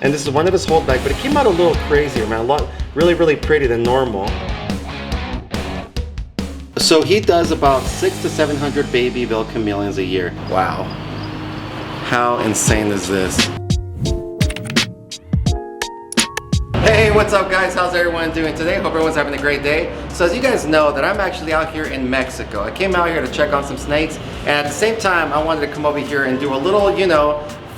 And this is one of his holdback, but it came out a little crazier, man. A lot, really pretty than normal. So he does about 600 to 700 baby veil chameleons a year. Wow. How insane is this? Hey, what's up guys? How's everyone doing today? Hope everyone's having a great day. So as you guys know that I'm actually out here in Mexico. I came out here to check on some snakes, and at the same time I wanted to come over here and do a little,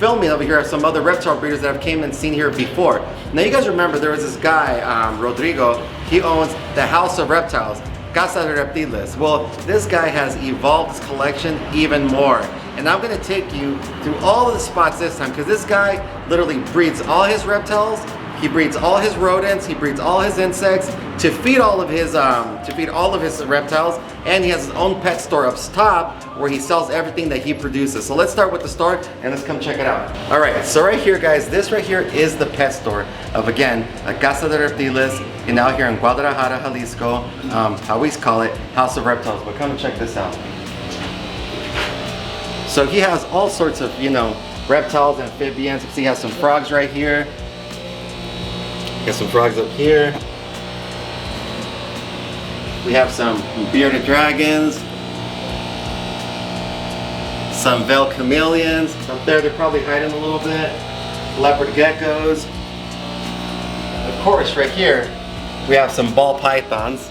filming over here of some other reptile breeders that I've came and seen here before. Now you guys remember there was this guy, Rodrigo. He owns the House of Reptiles, Casa de Reptiles. Well, this guy has evolved his collection even more. And I'm gonna take you through all of the spots this time, because this guy literally breeds all his reptiles, he breeds all his rodents, he breeds all his insects to feed all of his reptiles, and he has his own pet store up top where he sells everything that he produces. So let's start with the store and let's come check it out. All right, so right here guys, this right here is the pet store of, again, Casa de Reptiles, and out here in Guadalajara, Jalisco, how we call it, House of Reptiles. But come and check this out. So he has all sorts of, reptiles, amphibians. You can see he has some frogs right here. Got some frogs up here. We have some bearded dragons. Some veil chameleons. Up there, they're probably hiding a little bit. Leopard geckos. Of course, right here, we have some ball pythons.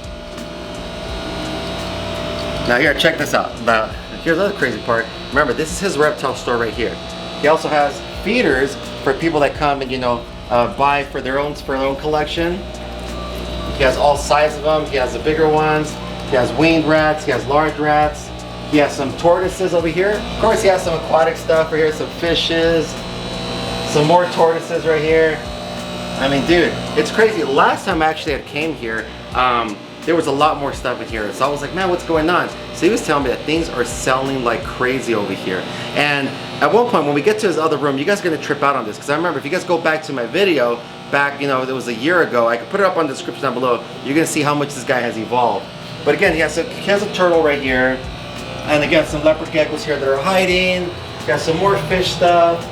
Now here, check this out. Now, here's the other crazy part. Remember, this is his reptile store right here. He also has feeders for people that come and, buy for their own collection. He has all sizes of them. He has the bigger ones. He has winged rats. He has large rats. He has some tortoises over here. Of course, he has some aquatic stuff right here. Some fishes. Some more tortoises right here. I mean, dude, it's crazy. Last time actually I came here, there was a lot more stuff in here. So I was like, man, what's going on? So he was telling me that things are selling like crazy over here. And at one point, when we get to his other room, you guys are gonna trip out on this, because I remember if you guys go back to my video, it was a year ago, I could put it up on the description down below, you're gonna see how much this guy has evolved. But again, he has a turtle right here, and again, some leopard geckos here that are hiding. Got some more fish stuff.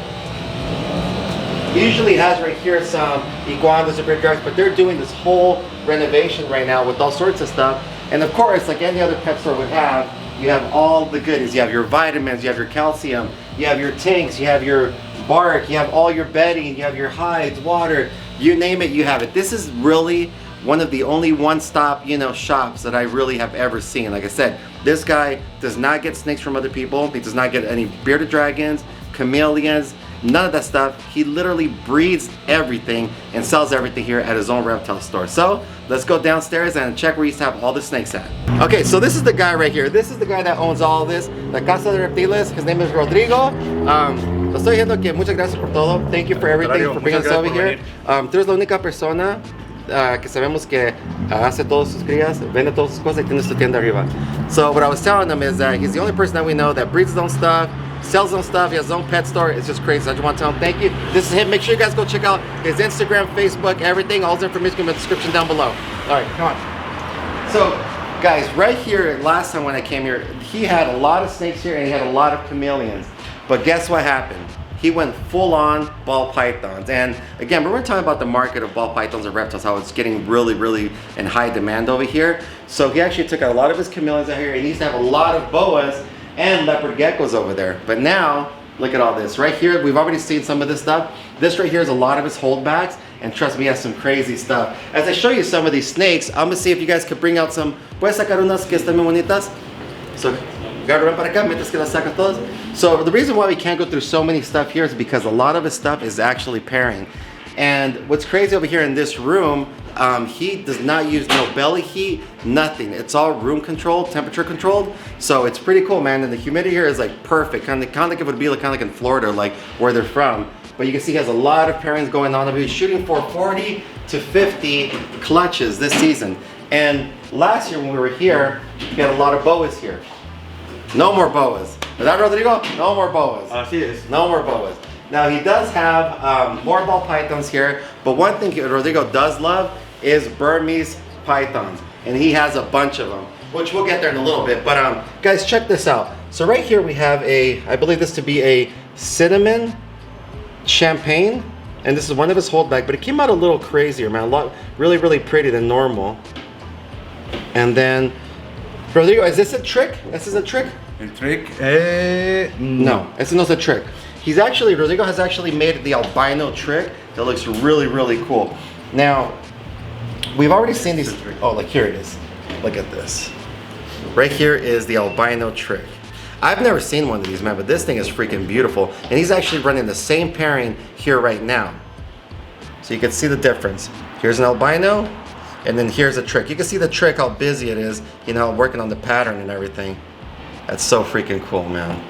He usually has right here some iguanas or bearded dragons, but they're doing this whole renovation right now with all sorts of stuff. And of course, like any other pet store would have, you have all the goodies. You have your vitamins, you have your calcium, you have your tanks, you have your bark, you have all your bedding, you have your hides, water, you name it, you have it. This is really one of the only one-stop, shops that I really have ever seen. Like I said, this guy does not get snakes from other people. He does not get any bearded dragons, chameleons, none of that stuff. He literally breeds everything and sells everything here at his own reptile store. So let's go downstairs and check where he used to have all the snakes at. Okay, so this is the guy right here. This is the guy that owns all of this, the Casa de Reptiles. His name is Rodrigo. Lo estoy diciendo que muchas gracias por todo. Thank you for everything, for bringing us over here. Tú eres la única persona que sabemos que hace todas sus crías, vende todas sus cosas y tiene su tienda arriba. So what I was telling him is that he's the only person that we know that breeds his own stuff, sells his own stuff, he has his own pet store. It's just crazy. So I just want to tell him thank you. This is him. Make sure you guys go check out his Instagram, Facebook, everything. All his information in the description down below. All right, come on. So guys, right here, last time when I came here, he had a lot of snakes here and he had a lot of chameleons. But guess what happened? He went full on ball pythons. And again, we're talking about the market of ball pythons and reptiles, how it's getting really in high demand over here. So he actually took out a lot of his chameleons out here, and he used to have a lot of boas and leopard geckos over there. But now, look at all this. Right here, we've already seen some of this stuff. This right here is a lot of his holdbacks, and trust me, he has some crazy stuff. As I show you some of these snakes, I'm gonna see if you guys could bring out some. Puedes sacar unas que están muy bonitas. So, ven para acá, mientras que las sacas todas. So the reason why we can't go through so many stuff here is because a lot of his stuff is actually pairing. And what's crazy over here in this room, he does not use no belly heat, nothing. It's all room controlled, temperature controlled. So it's pretty cool, man. And the humidity here is like perfect. Kind of like it would be like in Florida, like where they're from. But you can see he has a lot of pairings going on. He's shooting for 40 to 50 clutches this season. And last year when we were here, he had a lot of boas here. No more boas. Is that Rodrigo? No more boas. Así es. No more boas. Now he does have more ball pythons here, but one thing Rodrigo does love is Burmese pythons, and he has a bunch of them, which we'll get there in a little bit. But guys, check this out. So right here we have I believe this to be a cinnamon champagne And this is one of his holdback, but it came out a little crazier, man. A lot, really pretty than normal. And then, Rodrigo, is this a trick? This is a trick? El trick? No, it's not a trick. Rodrigo has actually made the albino trick that looks really cool. Now, we've already seen these. Oh, like here it is. Look at this. Right here is the albino trick. I've never seen one of these, man, but this thing is freaking beautiful. And he's actually running the same pairing here right now. So you can see the difference. Here's an albino, and then here's a trick. You can see the trick, how busy it is, you know, working on the pattern and everything. That's so freaking cool, man.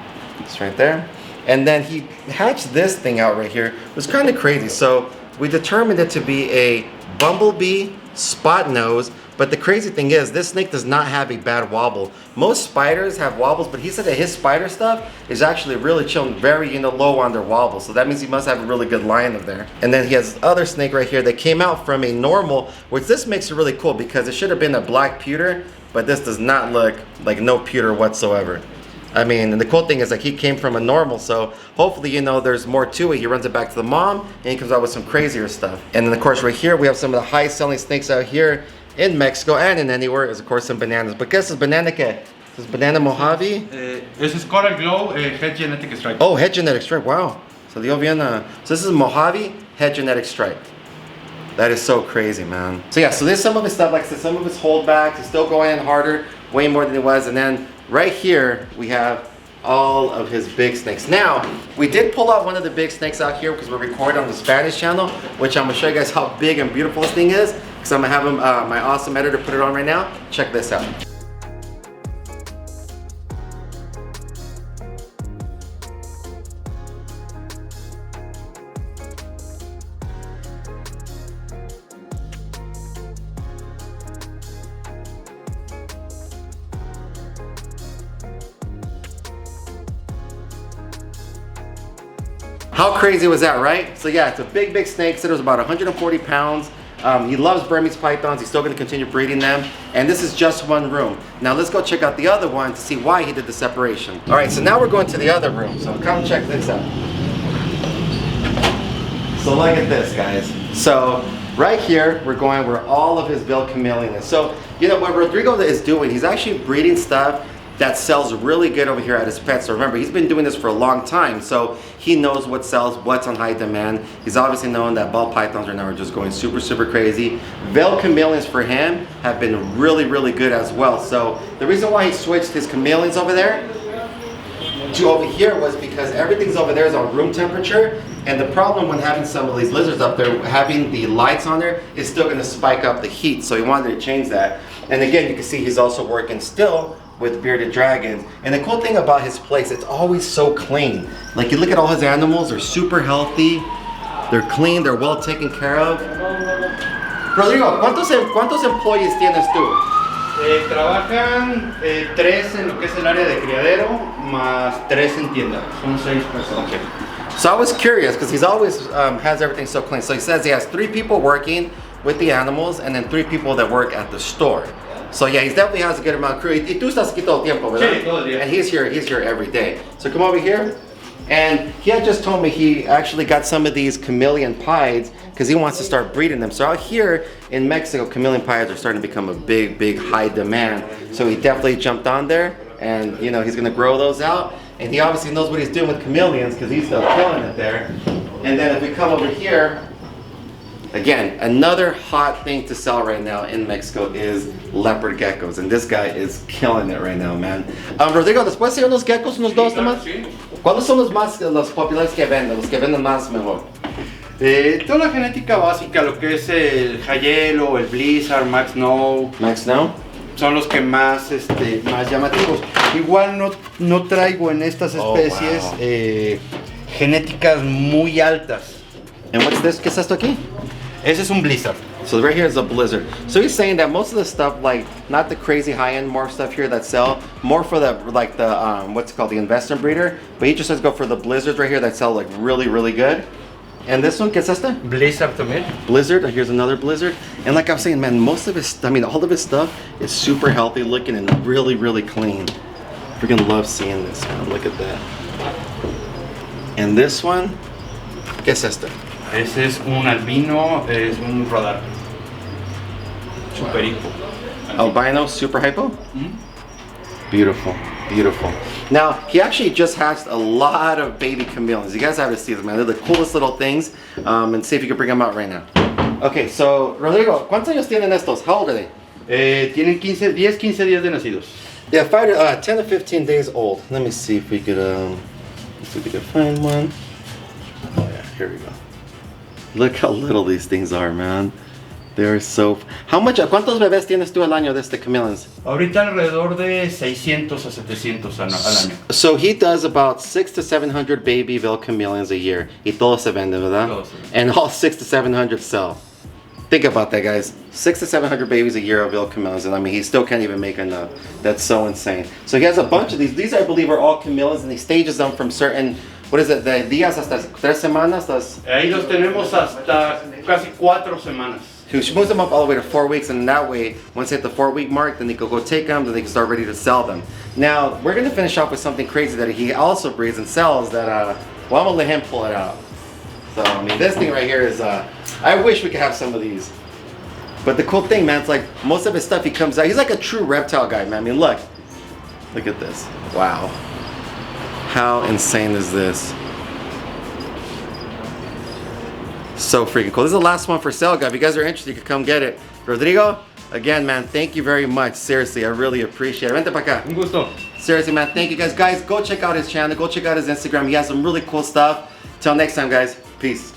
It's right there. And then he hatched this thing out right here. It was kind of crazy. So we determined it to be a bumblebee spot nose, but the crazy thing is this snake does not have a bad wobble. Most spiders have wobbles, but he said that his spider stuff is actually really chilling, very, you know, low on their wobble. So that means he must have a really good line of there. And then he has this other snake right here that came out from a normal, which this makes it really cool because it should have been a black pewter, but this does not look like no pewter whatsoever. I mean, and the cool thing is like he came from a normal, so hopefully, you know, there's more to it. He runs it back to the mom and he comes out with some crazier stuff. And then of course right here we have some of the high selling snakes out here in Mexico and in anywhere is of course some bananas. But guess this banana que? This is banana Mojave? This is Coral Glow Head Genetic Stripe. Oh, Head Genetic Stripe, wow. So dio bien, so this is Mojave Head Genetic Stripe. That is so crazy, man. So yeah, so there's some of his stuff, like I said, some of his holdbacks. He's still going in harder, way more than he was. And then right here, we have all of his big snakes. Now, we did pull out one of the big snakes out here because we're recording on the Spanish channel, which I'm gonna show you guys how big and beautiful this thing is. Because I'm gonna have him, my awesome editor put it on right now. Check this out. How crazy was that, right? So yeah, it's a big snake. Said it was about 140 pounds. He loves Burmese pythons. He's still gonna continue breeding them. And this is just one room. Now let's go check out the other one to see why he did the separation. All right, so now we're going to the other room. So come check this out. So look at this, guys. So right here, we're going where all of his billed chameleon is. So, you know, what Rodrigo is doing, he's actually breeding stuff that sells really good over here at his pet store. Remember, he's been doing this for a long time, so he knows what sells, what's on high demand. He's obviously known that ball pythons right now are just going super crazy. Veiled chameleons for him have been really good as well. So the reason why he switched his chameleons over there to over here was because everything's over there is on room temperature, and the problem when having some of these lizards up there, having the lights on there, is still gonna spike up the heat, so he wanted to change that. And again, you can see he's also working still with bearded dragons. And the cool thing about his place, it's always so clean. Like you look at all his animals, they're super healthy, they're clean, they're well taken care of. Rodrigo, ¿cuántos employees tienes tú? Trabajan 3 en lo que es el área de criadero, más 3 en tienda. Son 6 personas. Okay. So I was curious because he's always has everything so clean. So he says he has 3 people working with the animals and then 3 people that work at the store. So yeah, he definitely has a good amount of crew. Y tú estás aquí todo el tiempo, ¿verdad? Sí, todo el día. And he's here every day. So come over here. And he had just told me he actually got some of these chameleon pieds because he wants to start breeding them. So out here in Mexico, chameleon pieds are starting to become a big high demand. So he definitely jumped on there, and you know, he's gonna grow those out. And he obviously knows what he's doing with chameleons because he's still killing it there. And then if we come over here, again, another hot thing to sell right now in Mexico is leopard geckos, and this guy is killing it right now, man. Rodrigo, ¿después hay unos geckos, unos dos nomás? Sí. ¿Cuáles son los populares que venden, los que venden más mejor? Toda la genética básica, lo que es el Hayelo, el Blizzard, Max Snow. Max Snow? Son los que más, más llamativos. Igual no traigo en estas especies genéticas muy altas. And what's this? ¿Qué es esto aquí? Ese es un Blizzard. So right here is a Blizzard. So he's saying that most of the stuff, like not the crazy high-end more stuff here that sell, more for the like the what's it called, the investment breeder, but he just says go for the Blizzards right here that sell like really good. And this one, ¿qué es este? Blizzard también. Blizzard, here's another Blizzard. And like I was saying, man, most of his, I mean, all of his stuff is super healthy looking and really clean. Freaking love seeing this, man. Look at that. And this one, ¿qué es este? Ese es un albino, es un radar. Super hipo. Albino, super hypo? Beautiful, beautiful. Now, he actually just hatched a lot of baby chameleons. You guys have to see them, man. They're the coolest little things. And see if you can bring them out right now. Okay, so, Rodrigo, ¿cuántos años tienen estos? How old are they? Tienen 10, 15 días de nacidos. Yeah, 10 to 15 days old. Let me see if we could find one. Oh yeah, here we go. Look how little these things are, man. They're so... ¿Cuántos bebés tienes tú al año de este chameleons? Ahorita alrededor de 600 a 700 al año. So he does about 600 to 700 babyville chameleons a year. Y todos se venden, ¿verdad? Todos se venden. And all 600 to 700 sell. Think about that, guys. 600 to 700 babies a year of Ville chameleons, and I mean, he still can't even make enough. That's so insane. So he has a bunch of these. These, I believe, are all chameleons, and he stages them from certain, what is it, de días hasta 3 semanas? Ahí los tenemos hasta casi 4 semanas. She moves them up all the way to 4 weeks, and that way, once they hit the 4-week mark, then they can go take them, then they can start ready to sell them. Now, we're gonna finish off with something crazy that he also breeds and sells that, well, I'm gonna let him pull it out. So, I mean, this thing right here is, I wish we could have some of these. But the cool thing, man, it's like, most of his stuff he comes out, he's like a true reptile guy, man. I mean, look at this. Wow. How insane is this? So freaking cool. This is the last one for sale, guys. If you guys are interested, you can come get it. Rodrigo, again, man, thank you very much. Seriously, I really appreciate it. Vente pa acá. Un gusto. Seriously, man, thank you guys. Guys, go check out his channel. Go check out his Instagram. He has some really cool stuff. Till next time, guys. Peace.